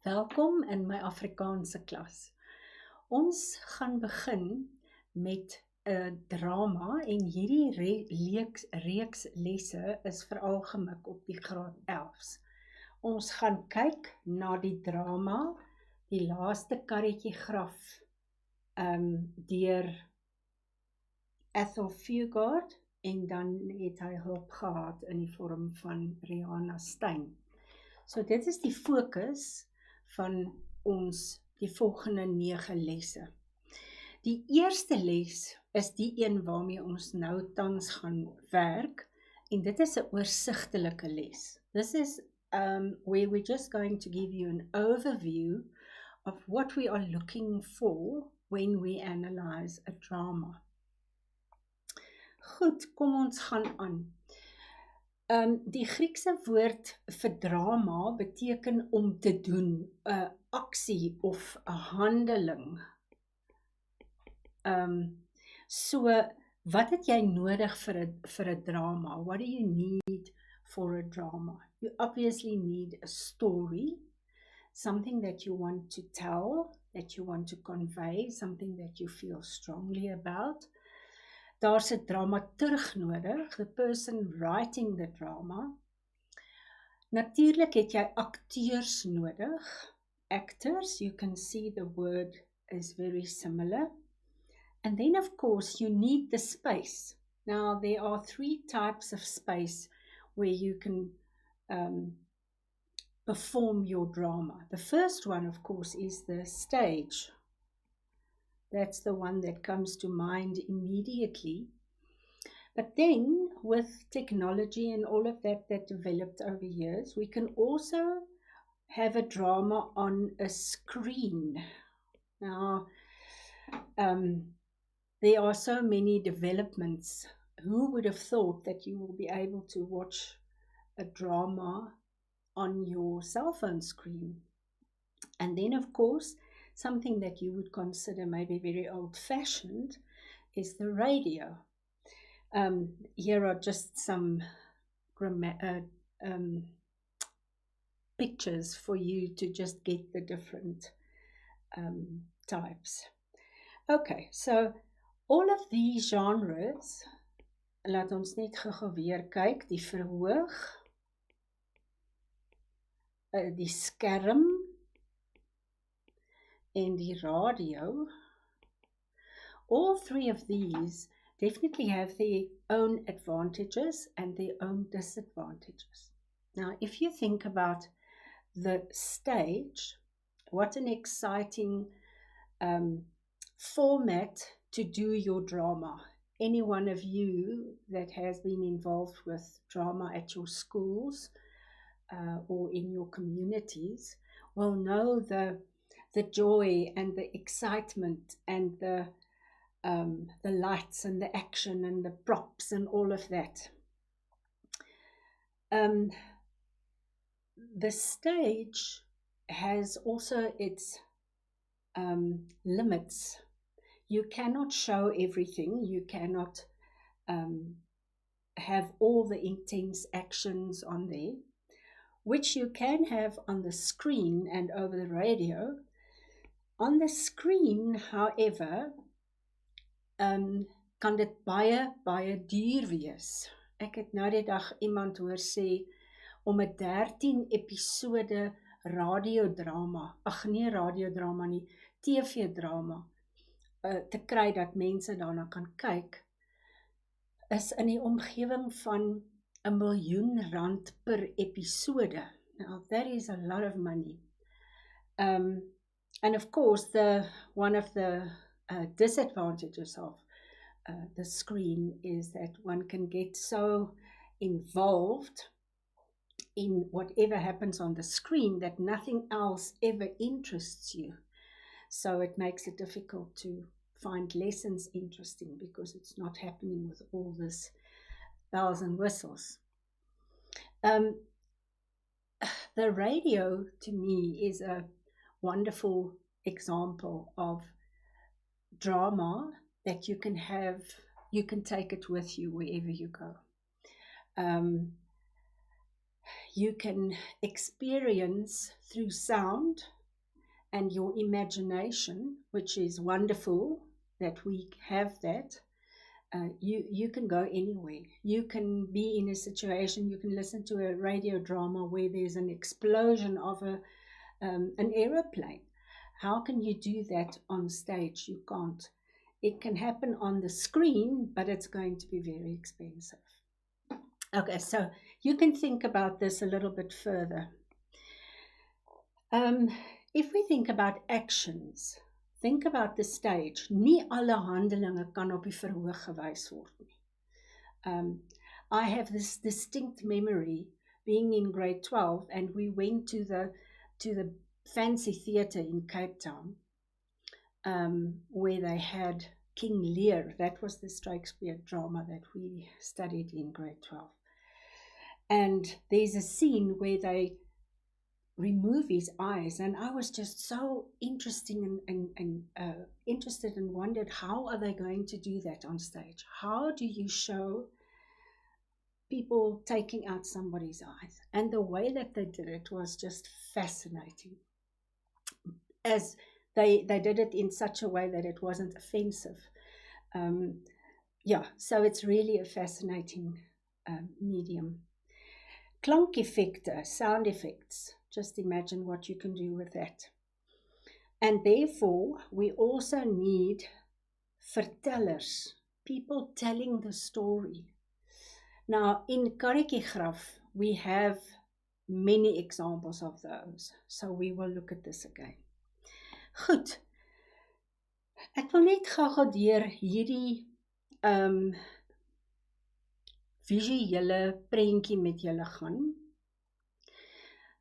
Welkom in my Afrikaanse klas. Ons gaan begin met 'n drama en hierdie reeks lesse is veral gemik op die graad 11s. Ons gaan kyk na die drama, die laaste karretjie graf, deur Ethel Fugard, en dan het hy hulp gehad in die vorm van Rihanna Stein. So dit is die fokus van ons die volgende 9 lesse. Die eerste les is die een waarmee ons nou tans gaan werk, en dit is 'n oorsigtelike les. This is where we're just going to give you an overview of what we are looking for when we analyze a drama. Goed, kom ons gaan aan. Die Griekse woord vir drama beteken om te doen, 'n aksie of 'n handeling. So, wat het jy nodig vir 'n drama? What do you need for a drama? You obviously need a story, something that you want to tell, that you want to convey, something that you feel strongly about. Daar's 'n dramaturg nodig, the person writing the drama. Natuurlik het jy akteurs nodig, actors. You can see the word is very similar. And then of course you need the space. Now there are 3 types of space where you can perform your drama. The first one of course is the stage. That's the one that comes to mind immediately. But then, with technology and all of that developed over years, we can also have a drama on a screen. Now, there are so many developments. Who would have thought that you will be able to watch a drama on your cell phone screen? And then, of course, something that you would consider maybe very old-fashioned is the radio. Here are just some pictures for you to just get the different types. Okay, so all of these genres, laat ons net gou weer kyk, die verhoog, die skerm, en die radio. All 3 of these definitely have their own advantages and their own disadvantages. Now, if you think about the stage, what an exciting format to do your drama. Any one of you that has been involved with drama at your schools or in your communities will know the joy and the excitement and the lights and the action and the props and all of that. The stage has also its limits. You cannot show everything. You cannot have all the intense actions on there, which you can have on the screen and over the radio. On the screen, however, kan dit baie duur wees. Ek het nou die dag iemand hoor sê, om 'n 13 episode radiodrama, nie radiodrama nie, TV-drama, te kry dat mense daarna kan kyk, is in die omgewing van R1 miljoen per episode. Now, that is a lot of money. And of course, one of the disadvantages of the screen is that one can get so involved in whatever happens on the screen that nothing else ever interests you. So it makes it difficult to find lessons interesting because it's not happening with all this bells and whistles. The radio, to me, is a wonderful example of drama that you can have. You can take it with you wherever you go. You can experience through sound and your imagination, which is wonderful that we have that, you can go anywhere. You can be in a situation, you can listen to a radio drama where there's an explosion of an aeroplane. How can you do that on stage? You can't. It can happen on the screen, but it's going to be very expensive. Okay, so you can think about this a little bit further. If we think about actions, think about the stage. Nie alle handelinge kan op die verhoog gewys word nie. I have this distinct memory being in grade 12, and we went to the fancy theatre in Cape Town, where they had King Lear. That was the Shakespeare drama that we studied in grade 12. And there's a scene where they remove his eyes, and I was just so interested and wondered, how are they going to do that on stage? How do you show people taking out somebody's eyes? And the way that they did it was just fascinating. As they did it in such a way that it wasn't offensive. So it's really a fascinating medium. Klankeffekte, sound effects. Just imagine what you can do with that. And therefore, we also need vertellers, people telling the story. Now, in Karretjiegraf, we have many examples of those. So we will look at this again. Goed. Ek wil net gou deur hierdie visuele prentjie met julle gaan.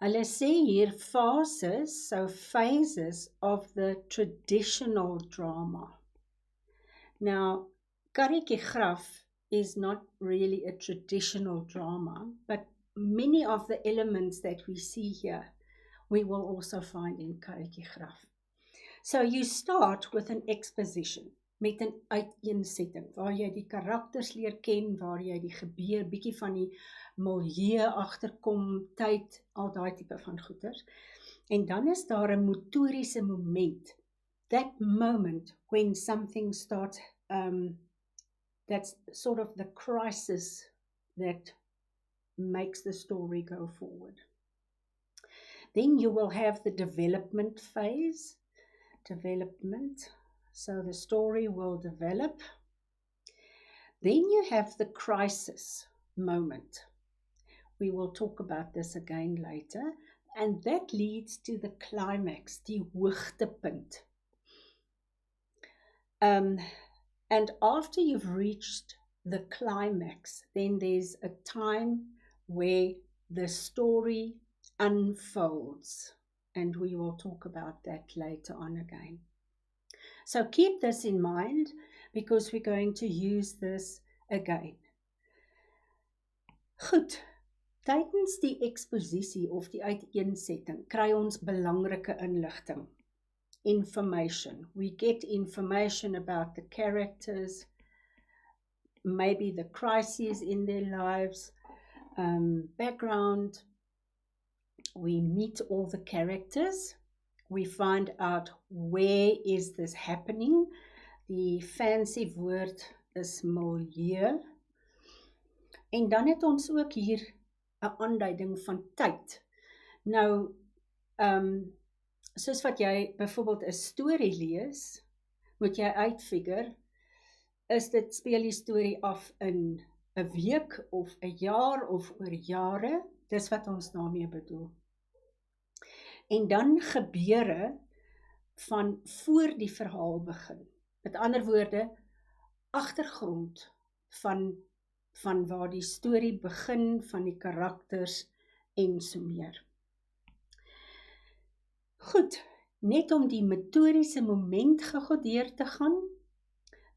Hulle sê hier phases, so phases of the traditional drama. Now, Karretjiegraf is not really a traditional drama, but many of the elements that we see here, we will also find in Karretjiegraf. So you start with an exposition, met 'n uiteensetting, waar jy die karakters leer ken, waar jy die gebeur, bietjie van die milieu agterkom, tyd, al daai tipe van goeders. En dan is daar 'n motoriese moment, that moment when something starts, that's sort of the crisis that makes the story go forward. Then you will have the development phase, so the story will develop. Then you have the crisis moment. We will talk about this again later, and that leads to the climax, die hoogtepunt. And after you've reached the climax, then there's a time where the story unfolds, and we will talk about that later on again. So keep this in mind, because we're going to use this again. Goed, tydens die eksposisie of die uiteensetting kry ons belangrike inligting. Information. We get information about the characters, maybe the crises in their lives, background. We meet all the characters. We find out where is this happening. Die fancy woord is milieu. En dan het ons ook hier 'n aanduiding van tyd. Nou, soos wat jy byvoorbeeld 'n storie lees, moet jy uitfigure, is dit speel die storie af in 'n week of 'n jaar of oor jare? Dis wat ons daarmee bedoel. En dan gebeure van voor die verhaal begin. Met ander woorde, agtergrond van waar die storie begin, van die karakters en so meer. Goed, net om die metodiese moment gou deur te gaan.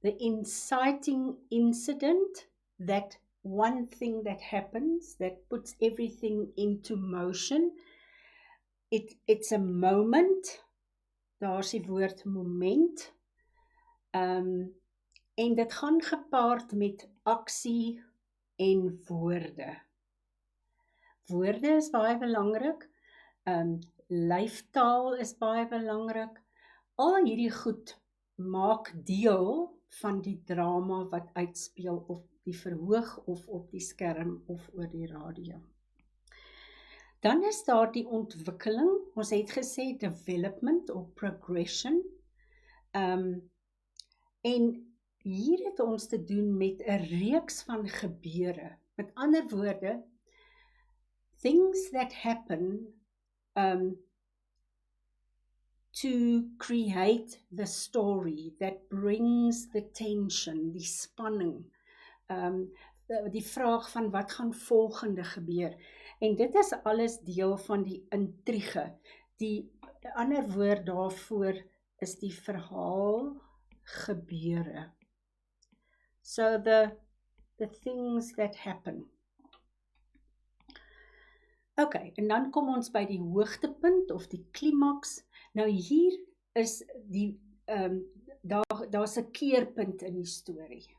The inciting incident, that one thing that happens, that puts everything into motion. It's a moment, daar is die woord moment, en dit gaan gepaard met aksie en woorde. Woorde is baie belangrik. lyftaal is baie belangrik. Al hierdie goed maak deel van die drama wat uitspeel op die verhoog of op die skerm of oor die radio. Dan is daar die ontwikkeling, ons het gesê development of progression, en hier het ons te doen met 'n reeks van gebeure. Met ander woorde, things that happen to create the story that brings the tension, die spanning, die vraag van wat gaan volgende gebeur. En dit is alles deel van die intrige. Die ander woord daarvoor is die verhaal gebeure. So the things that happen. Okay, en dan kom ons by die hoogtepunt of die klimaks. Nou hier is die daar's 'n keerpunt in die storie.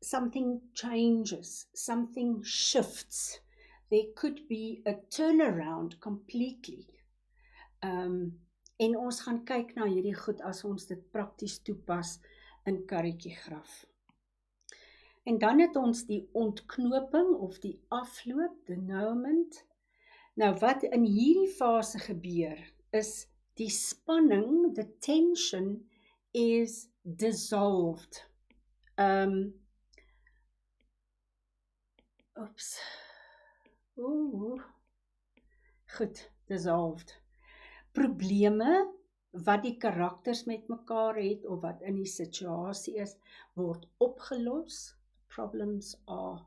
Something changes, something shifts. There could be a turnaround completely. En ons gaan kyk na hierdie goed as ons dit prakties toepas in Karretjiegraf. En dan het ons die ontknoping of die afloop, denouement. Nou wat in hierdie fase gebeur is die spanning, the tension is dissolved. Goed, dissolved. Probleme wat die karakters met mekaar het of wat in die situasie is, word opgelos. Problems are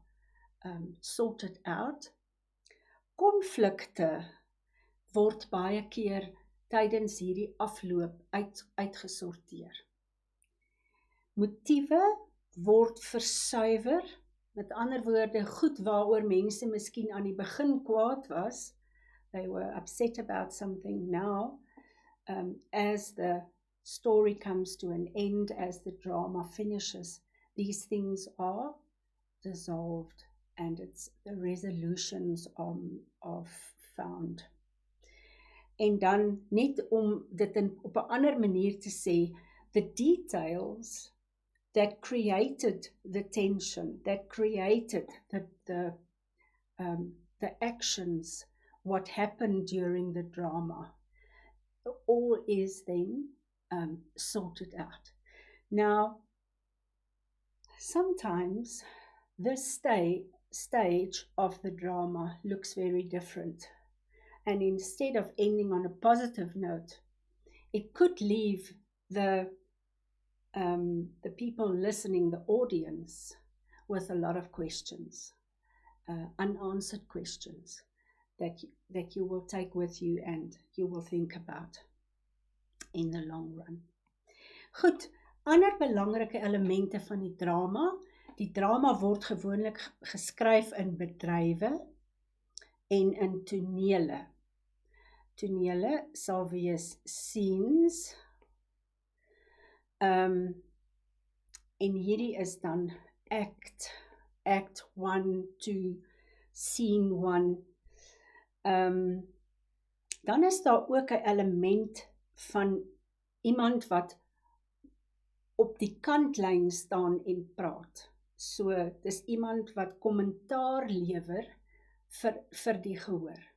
sorted out. Konflikte word baie keer tydens hierdie afloop uitgesorteer. Motiewe word versuiwer, met ander woorde, goed waaroor mense miskien aan die begin kwaad was, they were upset about something now, as the story comes to an end, as the drama finishes, these things are dissolved and the resolutions are found. En dan net om dit op 'n ander manier te sê, the details that created the tension, that created the actions, what happened during the drama, all is then sorted out. Now, sometimes this stage of the drama looks very different. And instead of ending on a positive note, it could leave the people listening, the audience, with a lot of questions, unanswered questions that you will take with you and you will think about in the long run. Goed, ander belangrike elemente van die drama. Die drama word gewoonlik geskryf in bedrywe en in tonele. Tonele sal wees scenes. En hierdie is dan act 1 to scene 1. Dan is daar ook 'n element van iemand wat op die kantlyn staan en praat. So, dis iemand wat kommentaar lewer vir die gehoor.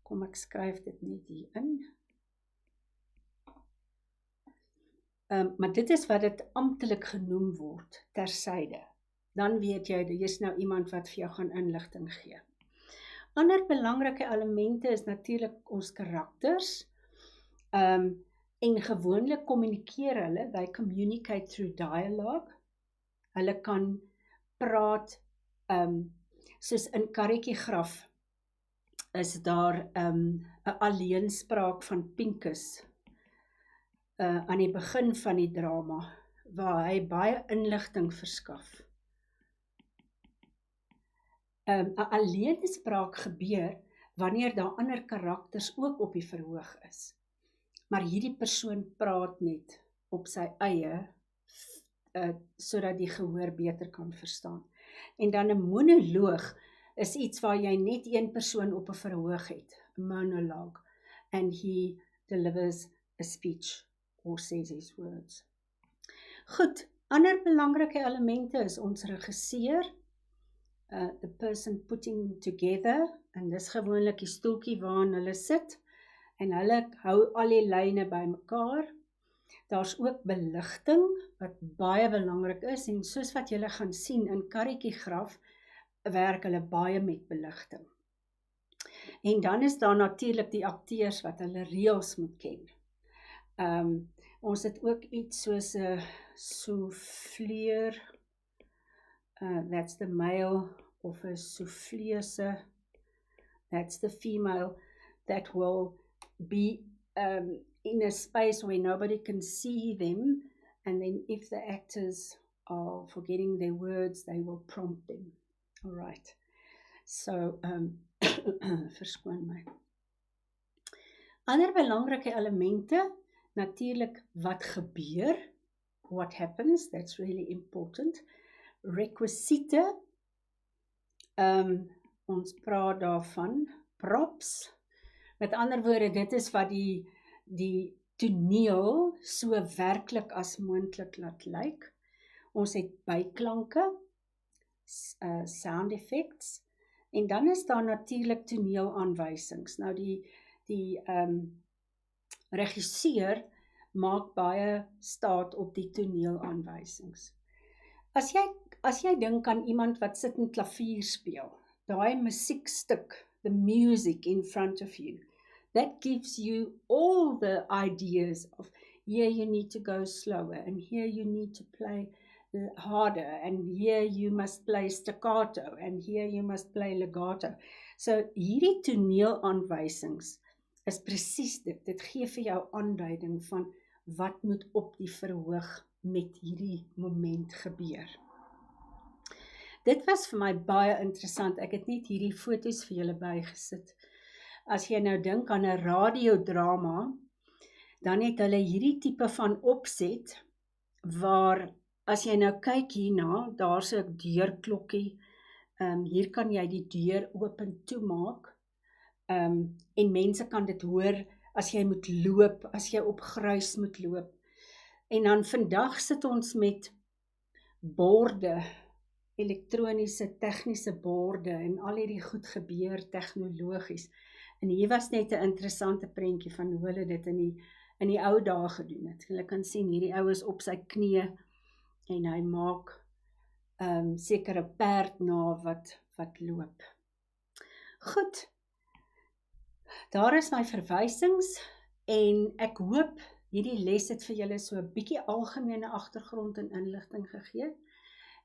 Kom ek skryf dit net hier in. Maar dit is wat dit amptelik genoem word, tersyde. Dan weet jy, hier is nou iemand wat vir jou gaan inligting gee. Ander belangrike elemente is natuurlik ons karakters. En gewoonlik kommunikeer hulle, they communicate through dialogue. Hulle kan praat, soos in Karretjiegraf is daar 'n alleenspraak van Pinkus aan die begin van die drama, waar hy baie inligting verskaf. 'n Alleenspraak gebeur wanneer daar ander karakters ook op die verhoog is. Maar hierdie persoon praat net op sy eie, sodat die gehoor beter kan verstaan. En dan 'n monoloog is iets waar jy net een persoon op 'n verhoog het, 'n monologue, and he delivers a speech or says his words. Goed, ander belangrike elemente is ons regisseur, the person putting together, en dis gewoonlik die stoeltjie waarin hulle sit, en hulle hou al die lyne bymekaar. Daar's ook beligting, wat baie belangrik is, en soos wat julle gaan sien in Karretjiegraf, werk hulle baie met beligting. En dan is daar natuurlik die akteurs wat hulle reëls moet ken. Ons het ook iets soos 'n souffleur, that's the male, of 'n souffleuse, that's the female, that will be in a space where nobody can see them, and then if the actors are forgetting their words, they will prompt them. All right. So, verskoon my. Ander belangrike elemente, natuurlik wat gebeur, what happens, that's really important. Requisiete, ons praat daarvan, props, met ander woorde, dit is wat die toneel so werklik as moontlik laat lyk. Ons het byklanke, sound effects, en dan is daar natuurlik toneelaanwysings. Nou die regisseur maak baie staat op die toneelaanwysings. As jy dink aan iemand wat sit en klavier speel, daai musiekstuk, the music in front of you, that gives you all the ideas of here you need to go slower, and here you need to play harder, and here you must play staccato, and here you must play legato. So hierdie toneelaanwysings is presies dit. Dit gee vir jou aanduiding van wat moet op die verhoog met hierdie moment gebeur. Dit was vir my baie interessant. Ek het net hierdie foto's vir julle bygesit. As jy nou dink aan 'n radiodrama, dan het hulle hierdie tipe van opset, waar as jy nou kyk hierna, daar's 'n deurklokkie, hier kan jy die deur oop en toemaak, en mense kan dit hoor as jy moet loop, as jy op gruis moet loop. En dan vandag sit ons met borde, elektroniese, tegniese borde, en al hierdie goed gebeur tegnologies. En hier was net 'n interessante prentjie van hoe hulle dit in die ou dae gedoen het. Hulle kan sien, hierdie ou is op sy knie, en hy maak seker 'n perd na wat loop. Goed, daar is my verwysings, en ek hoop hierdie les het vir julle so 'n bietjie algemene agtergrond en inligting gegee.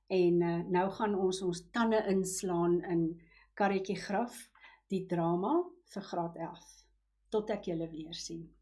En nou gaan ons tande inslaan in Karretjiegraf, die drama vir graad 11. Tot ek julle weer sien.